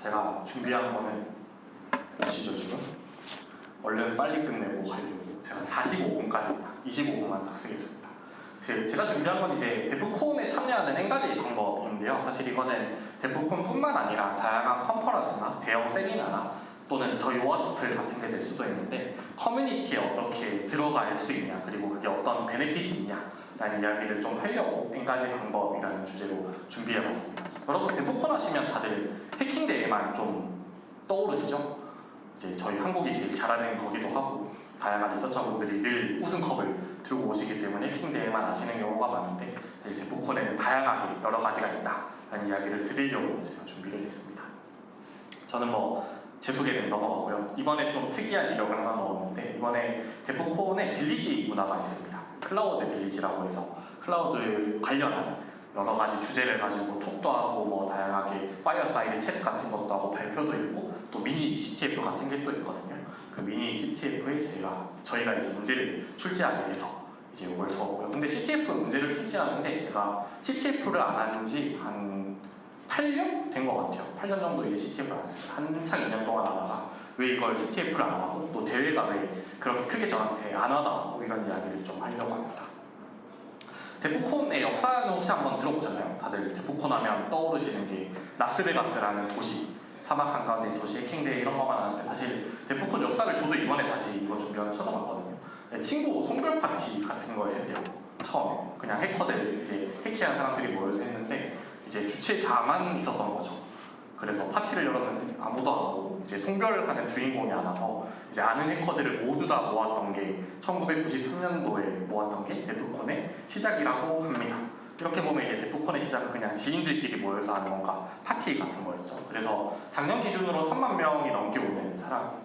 제가 준비한 거는 보시죠 지금. 얼른 빨리 끝내고 하려고 제가 45분까지입니다. 25분만 딱 쓰겠습니다. 제가 준비한 건 이제 데프콘에 참여하는 한 가지 방법인데요. 사실 이거는 데프콘뿐만 아니라 다양한 컨퍼런스나 대형 세미나나 또는 저희 오아스플 같은 게 될 수도 있는데 커뮤니티에 어떻게 들어갈 수 있냐 그리고 그게 어떤 베네핏이 있냐라는 이야기를 좀 하려고 한 가지 방법이라는 주제로 준비해봤습니다. 여러분 데프콘 하시면 다들 해킹 대회만 좀 떠오르시죠? 이제 저희 한국이 제일 잘하는 거기도 하고 다양한 리서처분들이 늘 우승컵을 들고 오시기 때문에 해킹 대회만 아시는 경우가 많은데 데프콘에는 다양하게 여러 가지가 있다라는 이야기를 드리려고 제가 준비를 했습니다. 저는 제 소개는 넘어가고요. 이번에 좀 특이한 이력을 하나 넣었는데 이번에 데프콘에 빌리지 문화가 있습니다. 클라우드 빌리지라고 해서 클라우드 관련한 여러 가지 주제를 가지고 톡도 하고 다양하게 파이어사이드 챗 같은 것도 하고 발표도 있고 또 미니 CTF 같은 게 또 있거든요. 그 미니 CTF에 저희가 이제 문제를 출제하게 돼서 이제 이걸 적었고요. 근데 CTF 문제를 출제하는데 제가 CTF를 안 한 지 한 8년 된 것 같아요. 8년 정도 이제 CTF를 안 했어요. 한창 2년 동안 하다가 왜 이걸 CTF를 안 하고 또 대회가 왜 그렇게 크게 저한테 안 하다 이런 이야기를 좀 하려고 합니다. 데프콘의 역사는 혹시 한번 들어보셨나요? 다들 데프콘 하면 떠오르시는 게 라스베가스라는 도시, 사막 한가운데 도시 해킹대회 이런 것만 하는데 사실 데프콘 역사를 저도 이번에 다시 이거 준비하면 찾아봤거든요. 친구 송별 파티 같은 걸 했대요. 처음에 그냥 해커들 이제 해킹한 사람들이 모여서 했는데 이제 주최자만 있었던 거죠. 그래서 파티를 열었는데 아무도 안 오고 이제 송별하는 주인공이 안 와서 이제 아는 해커들을 모두 다 모았던 게 1993년도에 모았던 게 데프콘의 시작이라고 합니다. 이렇게 보면 이제 데프콘의 시작은 그냥 지인들끼리 모여서 하는 뭔가 파티 같은 거였죠. 그래서 작년 기준으로 3만 명이 넘게 오는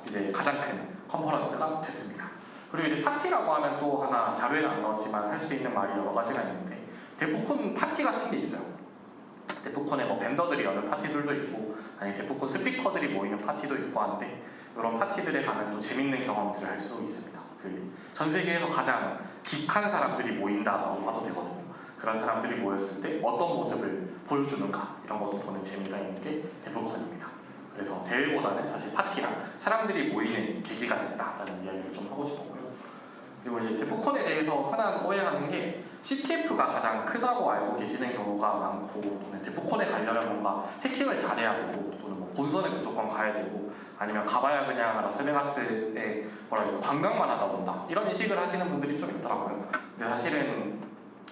이제 가장 큰 컨퍼런스가 됐습니다. 그리고 이제 파티라고 하면 또 하나 자료에는 안 넣었지만 할 수 있는 말이 여러 가지가 있는데 데프콘 파티 같은 게 있어요. 데프콘에 벤더들이 여는 파티들도 있고 아니 데프콘 스피커들이 모이는 파티도 있고 한데 이런 파티들에 가면 또 재밌는 경험들을 할 수 있습니다. 전 세계에서 가장 긱한 사람들이 모인다라고 봐도 되거든요. 그런 사람들이 모였을 때 어떤 모습을 보여주는가 이런 것도 보는 재미가 있는 게 데프콘입니다. 그래서 대회보다는 사실 파티랑 사람들이 모이는 계기가 됐다라는 이야기를 좀 하고 싶었고요. 그리고 이제 데프콘에 대해서 흔한 오해하는 게 CTF가 가장 크다고 알고 계시는 경우가 많고 또는 데프콘에 가려면 뭔가 해킹을 잘해야 되고 또는 본선에 무조건 가야 되고 아니면 가봐야 그냥 라스베가스에 관광만 하다 온다 이런 인식을 하시는 분들이 좀 있더라고요. 근데 사실은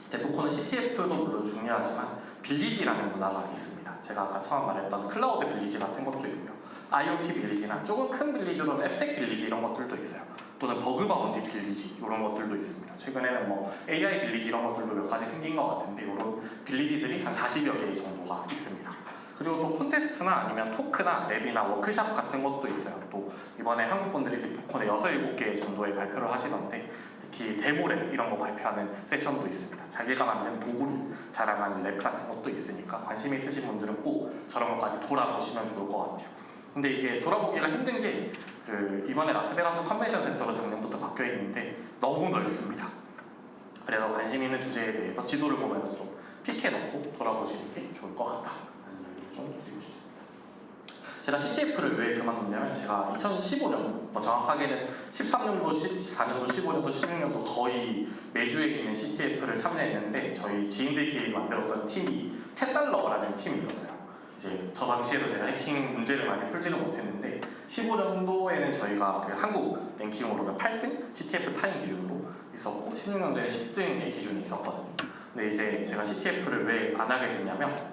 데프콘은 CTF도 물론 중요하지만 빌리지라는 문화가 있습니다. 제가 아까 처음 말했던 클라우드 빌리지 같은 것도 있고요. IoT 빌리지나 조금 큰 빌리지로는 앱색 빌리지 이런 것들도 있어요. 또는 버그 바운티 빌리지 이런 것들도 있습니다. 최근에는 AI 빌리지 이런 것들도 몇 가지 생긴 것 같은데 이런 빌리지들이 한 40여 개 정도가 있습니다. 그리고 또 콘테스트나 아니면 토크나 랩이나 워크샵 같은 것도 있어요. 또 이번에 한국 분들이 데프콘에 6, 7개 정도의 발표를 하시던데 특히 데모랩 이런 거 발표하는 세션도 있습니다. 자기가 만든 도구를 자랑하는 랩 같은 것도 있으니까 관심 있으신 분들은 꼭 저런 것까지 돌아보시면 좋을 것 같아요. 근데 이게 돌아보기가 힘든 게 이번에 라스베가스 컨벤션 센터로 작년부터 바뀌어 있는데 너무 넓습니다. 그래서 관심 있는 주제에 대해서 지도를 보면서 좀 픽해놓고 돌아보시는 게 좋을 것 같다 라는 이야기를 좀 드리고 싶습니다. 제가 CTF를 왜 그만뒀냐면 제가 2015년 정확하게는 13년도, 14년도, 15년도, 16년도 거의 매주에 있는 CTF를 참여했는데 저희 지인들끼리 만들었던 팀이 $10라는 팀이 있었어요. 이제 저 당시에도 제가 해킹 문제를 많이 풀지는 못했는데 15년도에는 저희가 한국 랭킹으로는 8등 CTF 타임 기준으로 있었고 16년도에는 10등의 기준이 있었거든요. 근데 이제 제가 CTF를 왜 안 하게 됐냐면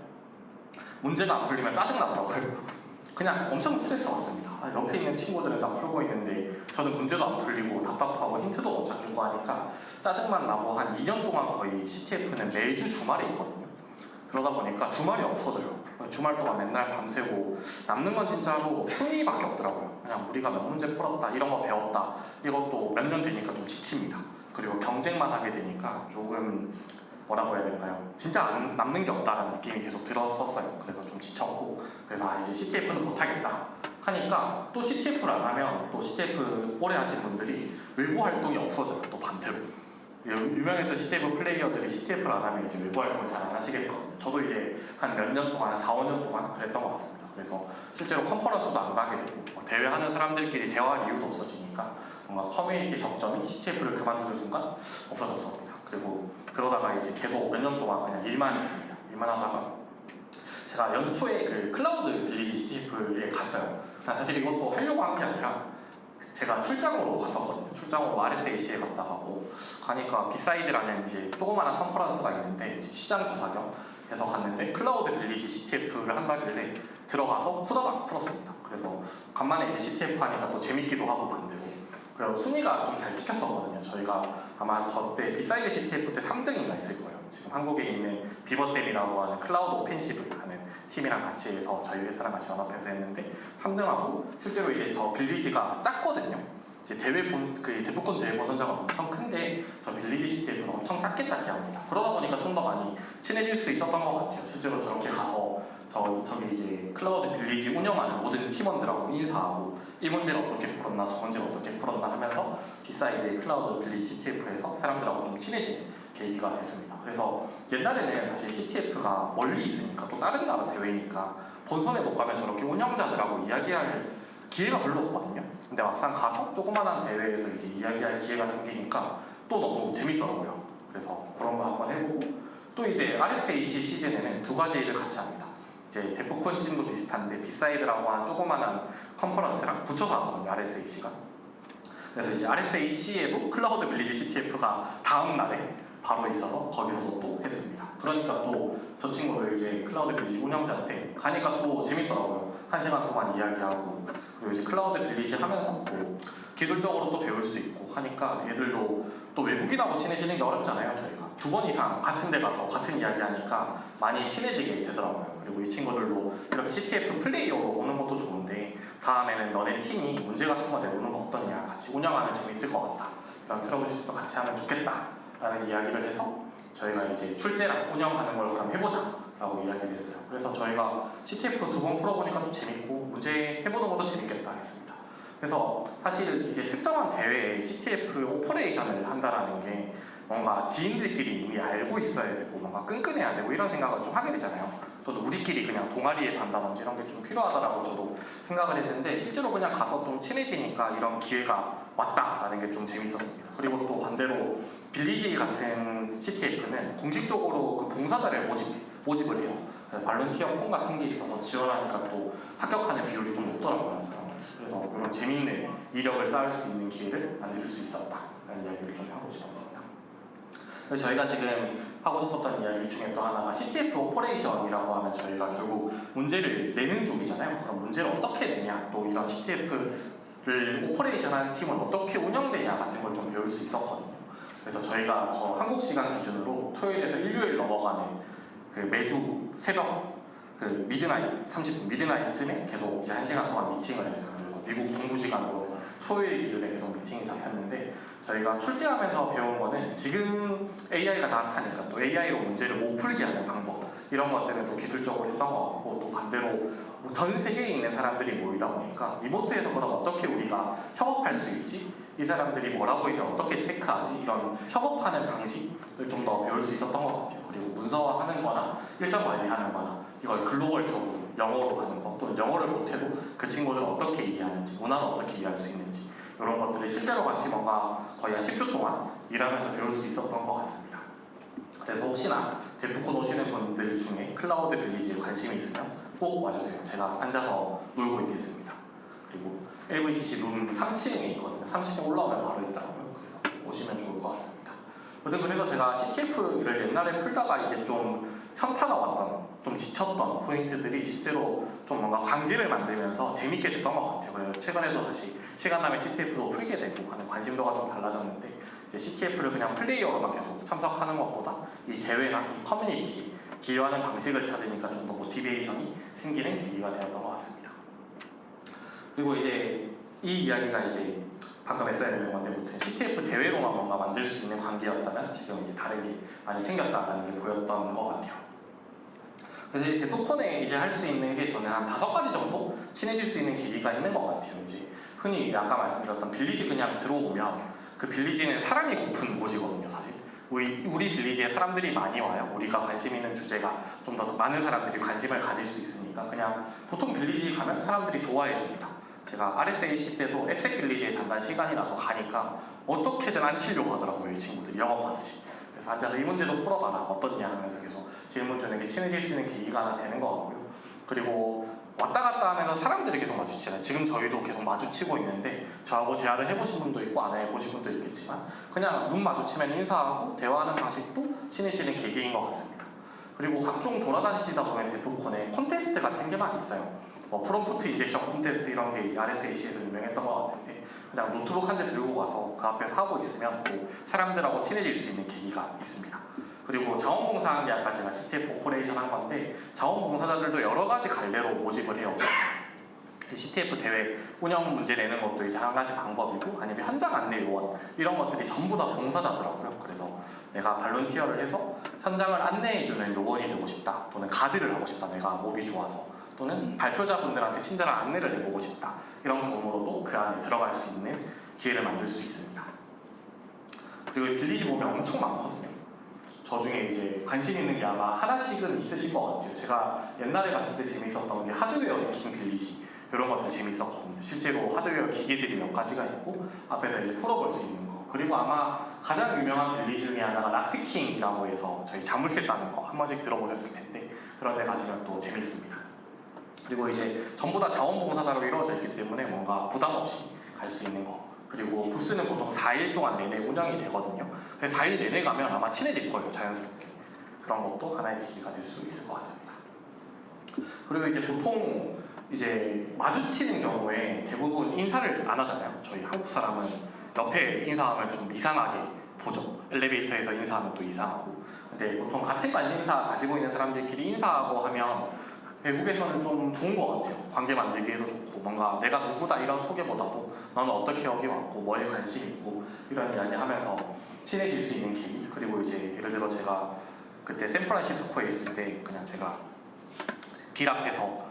문제가 안 풀리면 짜증나더라고요. 그냥 엄청 스트레스 받습니다. 옆에 있는 친구들은 다 풀고 있는데 저는 문제도 안 풀리고 답답하고 힌트도 못 찾고 하니까 짜증만 나고 한 2년 동안 거의 CTF는 매주 주말에 있거든요. 그러다 보니까 주말이 없어져요. 주말 동안 맨날 밤새고 남는 건 진짜로 흥미밖에 없더라고요. 그냥 우리가 몇 문제 풀었다, 이런 거 배웠다 이것도 몇 년 되니까 좀 지칩니다. 그리고 경쟁만 하게 되니까 조금 뭐라고 해야 될까요? 진짜 남는 게 없다는 느낌이 계속 들었었어요. 그래서 좀 지쳤고 그래서 이제 CTF는 못하겠다 하니까 또 CTF를 안 하면 또 CTF 오래 하신 분들이 외부 활동이 없어져요. 또 반대로 유명했던 CTF 플레이어들이 CTF를 안 하면 이제 외부 활동을 잘 안 하시게 되거든요. 저도 이제 한 몇 년 동안, 4, 5년 동안 그랬던 것 같습니다. 그래서 실제로 컨퍼런스도 안 가게 되고 대회하는 사람들끼리 대화할 이유도 없어지니까 뭔가 커뮤니티 접점이 CTF를 그만두는 순간 없어졌습니다. 그리고 그러다가 이제 계속 몇 년 동안 그냥 일만 했습니다. 일만 하다가 제가 연초에 그 클라우드 빌리지 CTF에 갔어요. 사실 이것도 하려고 한 게 아니라 제가 출장으로 갔었거든요. 출장으로 RSAC에 갔다 가고 가니까 비사이드라는 이제 조그마한 컨퍼런스가 있는데 시장 조사 겸 해서 갔는데 클라우드 빌리지 CTF를 한다길래 들어가서 후다닥 풀었습니다. 그래서 간만에 이제 CTF 하니까 또 재밌기도 하고 반대로 그리고 순위가 좀 잘 찍혔었거든요. 저희가 아마 저때 비사이드 CTF 때 3등인가 있을 거예요. 지금 한국에 있는 비버댐이라고 하는 클라우드 오펜시브 하는 팀이랑 같이 해서 저희 회사랑 같이 연합해서 했는데 3등하고 실제로 이제 저 빌리지가 작거든요. 이제 그 대부분 대회 본 현장은 엄청 큰데 저 빌리지 CTF는 엄청 작게 합니다. 그러다 보니까 좀 더 많이 친해질 수 있었던 것 같아요. 실제로 저렇게 가서 저기 이제 클라우드 빌리지 운영하는 모든 팀원들하고 인사하고 이 문제를 어떻게 풀었나 저 문제를 어떻게 풀었나 하면서 비사이드 클라우드 빌리지 CTF에서 사람들하고 좀 친해지는 계기가 됐습니다. 그래서 옛날에는 사실 CTF가 멀리 있으니까 또 다른 나라 대회니까 본선에 못 가면 저렇게 운영자들하고 이야기할 기회가 별로 없거든요. 근데 막상 가서 조그만한 대회에서 이제 이야기할 기회가 생기니까 또 너무 재밌더라고요. 그래서 그런 거 한번 해보고 또 이제 RSAC 시즌에는 두 가지 일을 같이 합니다. 이제 데프콘 시즌도 비슷한데 비사이드라고 하는 조그만한 컨퍼런스랑 붙여서 하거든요. RSAC가. 그래서 이제 RSAC에도 클라우드 빌리지 CTF가 다음 날에 바로 있어서 거기서도 또 했습니다. 그러니까 또 저 친구들 이제 클라우드 빌리지 운영자한테 가니까 또 재밌더라고요. 1시간 동안 이야기하고 그리고 이제 클라우드 빌리지 하면서 또 기술적으로 또 배울 수 있고 하니까 얘들도 또 외국인하고 친해지는 게 어렵잖아요. 저희가 2번 이상 같은 데 가서 같은 이야기 하니까 많이 친해지게 되더라고요. 그리고 이 친구들도 이렇게 CTF 플레이어로 오는 것도 좋은데 다음에는 너네 팀이 문제 같은 거 내보는 거 어떠냐, 같이 운영하면 재밌을 것 같다, 이런 트러블슈팅도 같이 하면 좋겠다 라는 이야기를 해서 저희가 이제 출제랑 운영하는 걸 그럼 해보자 라고 이야기를 했어요. 그래서 저희가 CTF 2번 풀어보니까 또 재밌고 문제 해보는 것도 재밌겠다 했습니다. 그래서 사실 이게 특정한 대회에 CTF 오퍼레이션을 한다라는 게 뭔가 지인들끼리 이미 알고 있어야 되고 뭔가 끈끈해야 되고 이런 생각을 좀 하게 되잖아요. 또는 우리끼리 그냥 동아리에서 한다든지 이런 게 좀 필요하다라고 저도 생각을 했는데 실제로 그냥 가서 좀 친해지니까 이런 기회가 왔다라는 게 좀 재밌었습니다. 그리고 또 반대로 빌리지 같은 CTF는 공식적으로 그 봉사자를 모집을 해요. 발런티어 폼 같은 게 있어서 지원하니까 또 합격하는 비율이 좀 높더라고요. 그래서 이런 재밌는 이력을 쌓을 수 있는 기회를 만들 수 있었다라는 이야기를 좀 하고 싶었습니다. 그래서 저희가 지금 하고 싶었던 이야기 중에 또 하나가 CTF 오퍼레이션이라고 하면 저희가 결국 문제를 내는 쪽이잖아요. 그럼 문제를 어떻게 내냐, 또 이런 CTF를 오퍼레이션하는 팀은 어떻게 운영되냐 같은 걸 좀 배울 수 있었거든요. 그래서 저희가 저 한국 시간 기준으로 토요일에서 일요일 넘어가는 그 매주 새벽 그 미드나잇 30분 미드나잇쯤에 계속 이제 1시간 동안 미팅을 했어요. 그래서 미국 동부 시간으로 토요일 기준에 계속 미팅이 잡혔는데 저희가 출제하면서 배운 거는 지금 AI가 나타나니까 또 AI로 문제를 못 풀게 하는 방법 이런 것들은 또 기술적으로 했던 것 같고 또 반대로 전 세계에 있는 사람들이 모이다 보니까 리모트에서 그럼 어떻게 우리가 협업할 수 있지? 이 사람들이 뭐라고 있면 어떻게 체크하지? 이런 협업하는 방식을 좀 더 배울 수 있었던 것 같아요. 그리고 문서화하는 거나 일정 관리하는 거나 이걸 글로벌적으로 영어로 하는 거 또는 영어를 못해도 그 친구들은 어떻게 이해하는지 문화는 어떻게 이해할 수 있는지 이런 것들을 실제로 같이 뭔가 거의 한 10주 동안 일하면서 배울 수 있었던 것 같습니다. 그래서 혹시나 데프콘 오시는 분들 중에 클라우드 빌리지에 관심이 있으면 꼭 와주세요. 제가 앉아서 놀고 있겠습니다. 그리고 LVCC 룸 3층에 있거든요. 3층에 올라오면 바로 있더라고요. 그래서 오시면 좋을 것 같습니다. 아무튼 그래서 제가 CTF를 옛날에 풀다가 이제 좀 현타가 왔던, 좀 지쳤던 포인트들이 실제로 좀 뭔가 관계를 만들면서 재밌게 됐던 것 같아요. 그래서 최근에도 다시 시간 나면 CTF도 풀게 되고 하는 관심도가 좀 달라졌는데 이제 CTF를 그냥 플레이어로만 계속 참석하는 것보다 이 대회나 이 커뮤니티 기여하는 방식을 찾으니까 좀 더 모티베이션이 생기는 계기가 되었던 것 같습니다. 그리고 이제 이 이야기가 이제 방금 SNL 건데 무튼 CTF 대회로만 뭔가 만들 수 있는 관계였다면 지금 이제 다르게 많이 생겼다는 게 보였던 것 같아요. 그래서 이 데프콘에 이제 할 수 있는 게 저는 한 5가지 정도 친해질 수 있는 계기가 있는 것 같아요. 이제 흔히 이제 아까 말씀드렸던 빌리지 그냥 들어오면 그 빌리지는 사람이 고픈 곳이거든요, 사실. 우리 빌리지에 사람들이 많이 와요. 우리가 관심 있는 주제가 좀 더 많은 사람들이 관심을 가질 수 있으니까 그냥 보통 빌리지 가면 사람들이 좋아해 줍니다. 제가 RSAC 때도 앱색 빌리지에 잠깐 시간이 나서 가니까 어떻게든 안 치려고 하더라고요, 이 친구들이 영업하듯이. 그래서 앉아서 이 문제도 풀어봐라, 어떻냐 하면서 계속 질문 주는 게 친해질 수 있는 계기가 하나 되는 것 같고요. 그리고 왔다 갔다 하면서 사람들이 계속 마주치잖아요. 지금 저희도 계속 마주치고 있는데 저하고 대화를 해보신 분도 있고 안 해보신 분도 있겠지만 그냥 눈 마주치면 인사하고 대화하는 방식도 친해지는 계기인 것 같습니다. 그리고 각종 돌아다니시다 보면 데프콘에 콘테스트 같은 게 많이 있어요. 뭐 프롬프트 인젝션 콘테스트 이런 게 이제 RSAC에서 유명했던 것 같은데 그냥 노트북 한 대 들고 가서 그 앞에서 하고 있으면 또 사람들하고 친해질 수 있는 계기가 있습니다. 그리고 자원봉사하는 게 아까 제가 CTF 오퍼레이션 한 건데 자원봉사자들도 여러 가지 갈래로 모집을 해요. CTF 대회 운영 문제 내는 것도 이제 한 가지 방법이고 아니면 현장 안내 요원 이런 것들이 전부 다 봉사자더라고요. 그래서 내가 발론티어를 해서 현장을 안내해주는 요원이 되고 싶다 또는 가드를 하고 싶다, 내가 목이 좋아서 또는 발표자분들한테 친절한 안내를 해보고 싶다, 이런 경우로도 그 안에 들어갈 수 있는 기회를 만들 수 있습니다. 그리고 빌리지 보면 엄청 많거든요. 저 중에 이제 관심 있는 게 아마 하나씩은 있으실 것 같아요. 제가 옛날에 갔을 때 재밌었던 게 하드웨어 킹 빌리지 이런 것들 재밌었거든요. 실제로 하드웨어 기계들이 몇 가지가 있고 앞에서 이제 풀어볼 수 있는 거. 그리고 아마 가장 유명한 빌리지 중에 하나가 락피킹이라고 해서 저희 자물쇠 따는 거 한 번씩 들어보셨을 텐데 그런 데 가시면 또 재밌습니다. 그리고 이제 전부 다 자원봉사자로 이루어져 있기 때문에 뭔가 부담 없이 갈 수 있는 거. 그리고 부스는 보통 4일 동안 내내 운영이 되거든요. 그래서 4일 내내 가면 아마 친해질 거예요, 자연스럽게. 그런 것도 하나의 계기가 될 수 있을 것 같습니다. 그리고 이제 보통 이제 마주치는 경우에 대부분 인사를 안 하잖아요. 저희 한국 사람은 옆에 인사하면 좀 이상하게 보죠. 엘리베이터에서 인사하면 또 이상하고. 근데 보통 같은 관심사 가지고 있는 사람들끼리 인사하고 하면 외국에서는 좀 좋은 것 같아요. 관계 만들기에도 좋고 뭔가 내가 누구다 이런 소개보다도 너는 어떻게 여기 왔고 뭐에 관심 있고 이런 이야기 하면서 친해질 수 있는 계기. 그리고 이제 예를 들어 제가 그때 샌프란시스코에 있을 때 그냥 제가 길 앞에서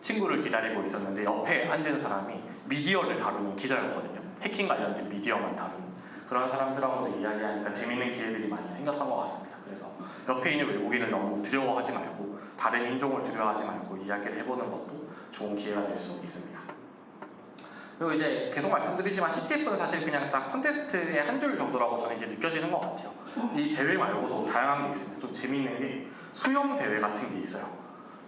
친구를 기다리고 있었는데 옆에 앉은 사람이 미디어를 다루는 기자였거든요. 해킹 관련된 미디어만 다루는 그런 사람들하고도 이야기하니까 재밌는 기회들이 많이 생겼던 것 같습니다. 그래서 옆에 있는 외국인을 너무 두려워하지 말고 다른 인종을 두려워하지 말고 이야기를 해보는 것도 좋은 기회가 될 수 있습니다. 그리고 이제 계속 말씀드리지만 CTF는 사실 그냥 딱 콘테스트의 한 줄 정도라고 저는 이제 느껴지는 것 같아요. 이 대회 말고도 다양한 게 있습니다. 좀 재미있는 게 수영 대회 같은 게 있어요.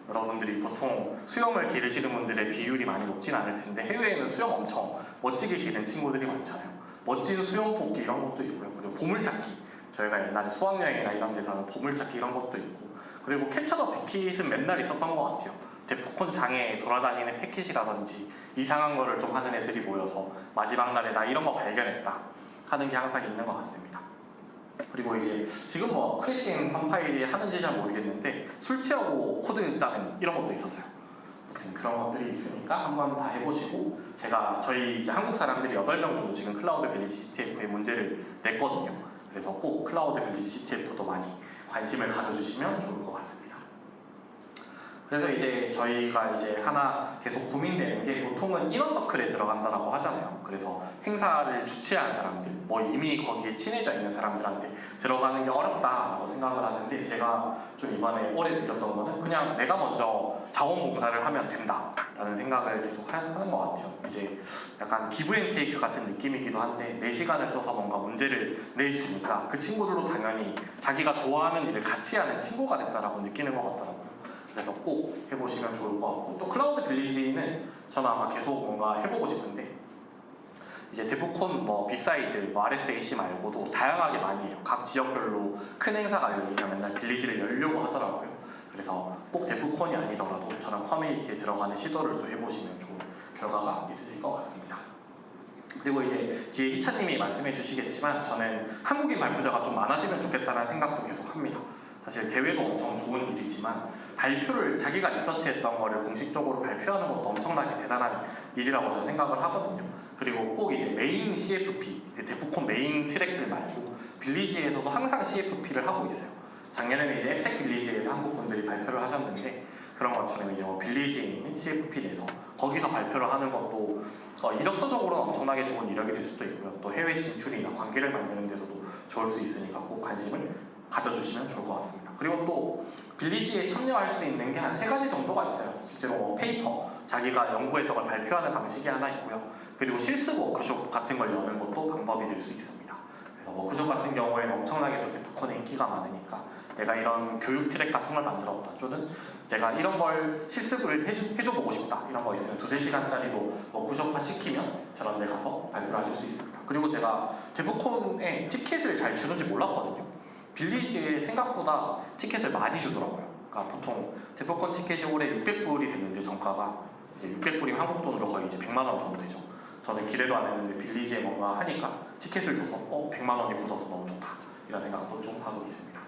여러분들이 보통 수영을 기르시는 분들의 비율이 많이 높진 않을 텐데 해외에는 수영 엄청 멋지게 기는 친구들이 많잖아요. 멋진 수영복기 이런 것도 있고요. 그리고 보물찾기, 저희가 옛날에 수학여행이나 이런 데서는 보물찾기 이런 것도 있고, 그리고 캡처 더 패킷은 맨날 있었던 것 같아요. 데프콘 장에 돌아다니는 패킷이라든지 이상한 거를 좀 하는 애들이 모여서 마지막 날에 나 이런 거 발견했다 하는 게 항상 있는 것 같습니다. 그리고 이제 지금 뭐 크래싱 컴파일이 하는지 잘 모르겠는데 술 취하고 코드 짜는 이런 것도 있었어요. 아무튼 그런 것들이 있으니까 한번 다 해보시고, 저희 이제 한국 사람들이 8명 정도 지금 클라우드 빌리지 CTF에 문제를 냈거든요. 그래서 꼭 클라우드 빌리지 CTF도 많이 관심을 가져주시면 좋을 것 같습니다. 그래서 이제 저희가 이제 하나 계속 고민되는 게 보통은 이너서클에 들어간다라고 하잖아요. 그래서 행사를 주최한 사람들, 뭐 이미 거기에 친해져 있는 사람들한테 들어가는 게 어렵다라고 생각을 하는데, 제가 좀 이번에 올해 느꼈던 거는 그냥 내가 먼저 자원봉사를 하면 된다라는 생각을 계속 하는 것 같아요. 이제 약간 기브앤테이크 같은 느낌이기도 한데 내 시간을 써서 뭔가 문제를 내주니까 그 친구들도 당연히 자기가 좋아하는 일을 같이 하는 친구가 됐다라고 느끼는 것 같더라고요. 그래서 꼭 해보시면 좋을 것 같고, 또 클라우드 빌리지는 저는 아마 계속 뭔가 해보고 싶은데, 이제 데프콘, 뭐 비사이드, 뭐 RSAC 말고도 다양하게 많이 해요. 각 지역별로 큰 행사가 열리면 맨날 빌리지를 열려고 하더라고요. 그래서 꼭 데프콘이 아니더라도 저는 커뮤니티에 들어가는 시도를 또 해보시면 좋은 결과가 있으실 것 같습니다. 그리고 이제 뒤에 희차님이 말씀해 주시겠지만 저는 한국인 발표자가 좀 많아지면 좋겠다는 생각도 계속 합니다. 사실 대회도 엄청 좋은 일이지만 발표를 자기가 리서치했던 거를 공식적으로 발표하는 것도 엄청나게 대단한 일이라고 저는 생각을 하거든요. 그리고 꼭 이제 메인 CFP, 데프콘 메인 트랙들 말고 빌리지에서도 항상 CFP를 하고 있어요. 작년에는 이제 앱색 빌리지에서 한국 분들이 발표를 하셨는데 그런 것처럼 이제 뭐 빌리지에 있는 CFP 내에서 거기서 발표를 하는 것도 이력서적으로는 엄청나게 좋은 이력이 될 수도 있고요. 또 해외 진출이나 관계를 만드는 데서도 좋을 수 있으니까 꼭 관심을 가져주시면 좋을 것 같습니다. 그리고 또 빌리지에 참여할 수 있는 게 한 3가지 정도가 있어요. 실제로 뭐 페이퍼, 자기가 연구했던 걸 발표하는 방식이 하나 있고요. 그리고 실습 워크숍 같은 걸 여는 것도 방법이 될 수 있습니다. 그래서 워크숍 같은 경우에는 엄청나게 또 데프콘에 인기가 많으니까 내가 이런 교육 트랙 같은 걸 만들었다, 또는 내가 이런 걸 실습을 해줘보고 싶다, 이런 거 있으면 2~3시간짜리도 워크숍화 시키면 저런 데 가서 발표를 하실 수 있습니다. 그리고 제가 데프콘에 티켓을 잘 주는지 몰랐거든요. 빌리지에 생각보다 티켓을 많이 주더라고요. 그러니까 보통 데프콘 티켓이 올해 600불이 됐는데 정가가 이제 600불이면 한국 돈으로 거의 이제 100만 원 정도 되죠. 저는 기대도 안 했는데 빌리지에 뭔가 하니까 티켓을 줘서 100만 원이 굳어서 너무 좋다, 이런 생각도 좀 하고 있습니다.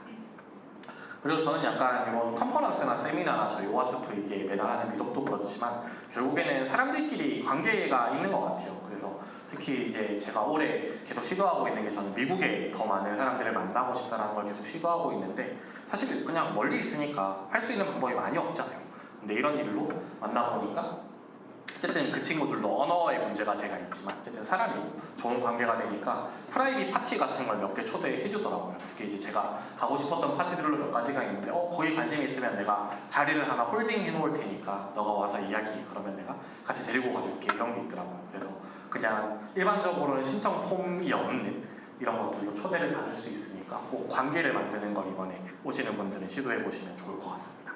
그리고 저는 약간 이런 컨퍼런스나 세미나나 저희 오아스프 이게 매달 하는 미덕도 그렇지만 결국에는 사람들끼리 관계가 있는 것 같아요. 그래서 특히 이제 제가 올해 계속 시도하고 있는 게, 저는 미국에 더 많은 사람들을 만나고 싶다는 걸 계속 시도하고 있는데, 사실 그냥 멀리 있으니까 할 수 있는 방법이 많이 없잖아요. 근데 이런 일로 만나보니까 어쨌든 그 친구들도 언어의 문제가 제가 있지만 어쨌든 사람이고 좋은 관계가 되니까 프라이빗 파티 같은 걸 몇 개 초대해 주더라고요. 특히 이제 제가 가고 싶었던 파티들로 몇 가지가 있는데 거기 관심이 있으면 내가 자리를 하나 홀딩 해 놓을 테니까 너가 와서 이야기, 그러면 내가 같이 데리고 가줄게, 이런 게 있더라고요. 그래서 그냥 일반적으로는 신청 폼이 없는 이런 것들로 초대를 받을 수 있으니까 꼭 관계를 만드는 걸 이번에 오시는 분들은 시도해 보시면 좋을 것 같습니다.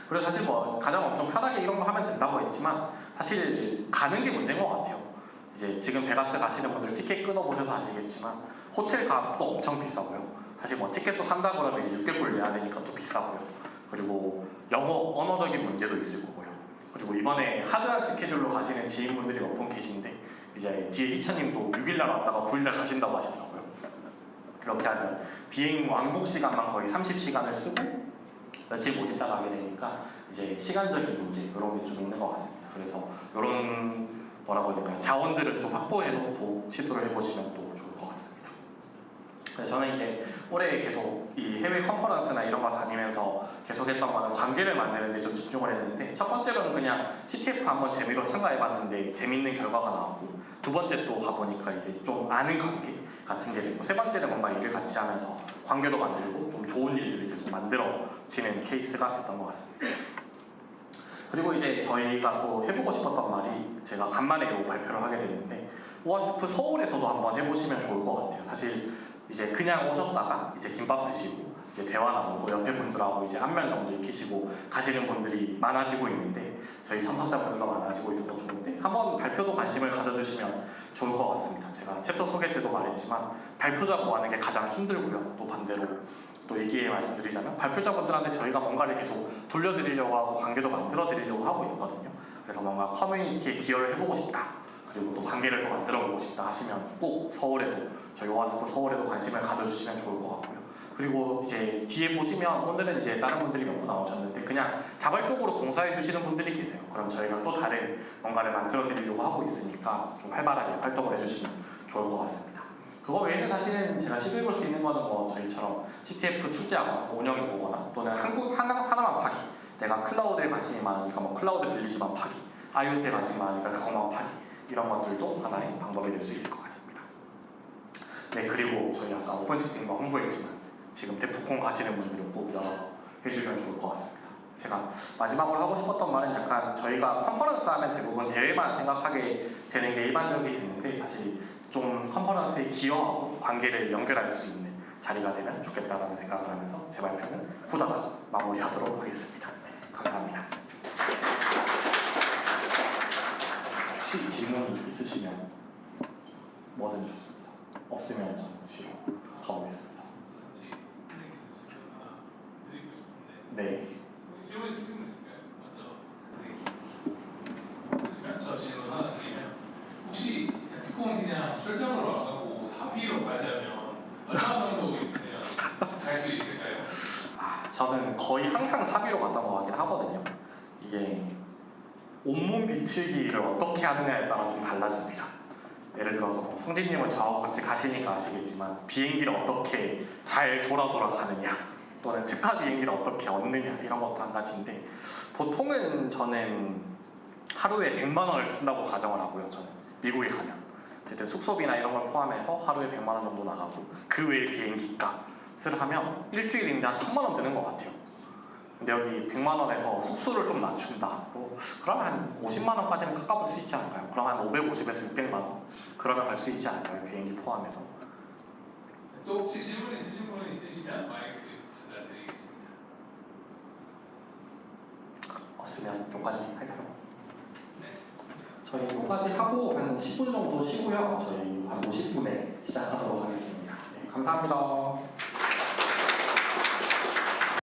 그리고 사실 뭐 가장 엄청 편하게 이런 거 하면 된다고 했지만 사실 가는 게 문제인 것 같아요. 이제 지금 베가스 가시는 분들 티켓 끊어보셔서 아시겠지만 호텔 값도 엄청 비싸고요. 사실 뭐 티켓도 산다 그러면 이제 600불 내야 되니까 또 비싸고요. 그리고 영어 언어적인 문제도 있을 거고요. 그리고 이번에 하드한 스케줄로 가시는 지인분들이 몇 분 계신데 이제 뒤에 희찬님도 6일날 왔다가 9일날 가신다고 하시더라고요. 그렇게 하면 비행 왕복 시간만 거의 30시간을 쓰고 며칠 못 있다가 가게 되니까 이제 시간적인 문제, 이런 게 좀 있는 것 같습니다. 그래서 이런 뭐라고 해야 될까요? 자원들을 좀 확보해 놓고 시도를 해보시면 또 좋을 것 같습니다. 그래서 저는 이제 올해 계속 이 해외 컨퍼런스나 이런 거 다니면서 계속 했던 거는 관계를 만드는 데 좀 집중을 했는데, 첫 번째로는 그냥 CTF 한번 재미로 참가해봤는데 재밌는 결과가 나왔고, 두 번째 또 가보니까 이제 좀 아는 관계 같은 게 되고, 세 번째는 뭔가 일을 같이 하면서 관계도 만들고 좀 좋은 일들이 계속 만들어지는 케이스가 됐던 것 같습니다. 그리고 이제 저희가 또 해보고 싶었던 말이, 제가 간만에 이 발표를 하게 됐는데 오아스프 서울에서도 한번 해보시면 좋을 것 같아요. 사실 이제 그냥 오셨다가 이제 김밥 드시고 이제 대화 나누고 옆에 분들하고 이제 안면 정도 익히시고 가시는 분들이 많아지고 있는데, 저희 참석자분들도 많아지고 있어서 좋은데 한번 발표도 관심을 가져주시면 좋을 것 같습니다. 제가 챕터 소개 때도 말했지만 발표자 구하는 게 가장 힘들고요. 또 반대로 또 얘기해 말씀드리자면 발표자분들한테 저희가 뭔가를 계속 돌려드리려고 하고 관계도 만들어 드리려고 하고 있거든요. 그래서 뭔가 커뮤니티에 기여를 해보고 싶다, 그리고 또 관계를 또 만들어 보고 싶다 하시면 꼭 서울에도, 저희 오아스프 서울에도 관심을 가져주시면 좋을 것 같고요. 그리고 이제 뒤에 보시면 오늘은 이제 다른 분들이 몇 분 나오셨는데 그냥 자발적으로 봉사해 주시는 분들이 계세요. 그럼 저희가 또 다른 뭔가를 만들어 드리려고 하고 있으니까 좀 활발하게 활동을 해주시면 좋을 것 같습니다. 그거 외에는 사실은 제가 시도해볼 수 있는 거는 뭐 저희처럼 CTF 출제하거나 운영해보거나, 또는 하나만 파기, 내가 클라우드에 관심이 많으니까 뭐 클라우드 빌리지만 파기, IoT에 관심이 많으니까 그것만 파기, 이런 것들도 하나의 방법이 될 수 있을 것 같습니다. 네, 그리고 저희 아까 오픈 채팅방 홍보했지만 지금 데프콘 가시는 분들은 꼭 열어서 해주면 좋을 것 같습니다. 제가 마지막으로 하고 싶었던 말은, 약간 저희가 컨퍼런스 하면 대부분 대회만 생각하게 되는 게 일반적이 됐는데, 사실 좀 컨퍼런스에 기여하고 관계를 연결할 수 있는 자리가 되면 좋겠다라는 생각을 하면서 제 발표는 후다닥 마무리하도록 하겠습니다. 네, 감사합니다. 혹시 질문이 있으시면 뭐든 좋습니다. 없으면 저는 쉬러 가보겠습니다. 네. 질문 있을까요? 먼저. 저 질문 하나 드리면, 혹시 데프콘 그냥 출장으로 안 가고 사비로 가려면 얼마 정도 있으면 갈 수 있을까요? 저는 거의 항상 사비로 갔던 거 같긴 하거든요. 이게 온몸 비틀기를 어떻게 하느냐에 따라 좀 달라집니다. 예를 들어서 뭐 성진님은 저하고 같이 가시니까 아시겠지만 비행기를 어떻게 잘 돌아 가느냐, 또는 특화 비행기를 어떻게 얻느냐 이런 것도 한 가지인데 보통은 저는 하루에 100만 원을 쓴다고 가정을 하고요. 저는 미국에 가면 어쨌든 숙소비나 이런 걸 포함해서 하루에 100만 원 정도 나가고 그 외에 비행기 값을 하면 일주일인데 한 1000만 원 드는 것 같아요. 근데 여기 100만 원에서 숙소를 좀 낮춘다. 그러면 한 50만 원까지는 깎아볼 수 있지 않을까요? 그러면 한 550에서 600만 원 그러면 갈 수 있지 않을까요? 비행기 포함해서. 또 혹시 질문 있으신 분 있으시면 마이크 전달드리겠습니다. 없으면 여기까지 할까요? 네. 저희 여기까지 하고 한 10분 정도 쉬고요. 저희 한 50분에 시작하도록 하겠습니다. 네, 감사합니다.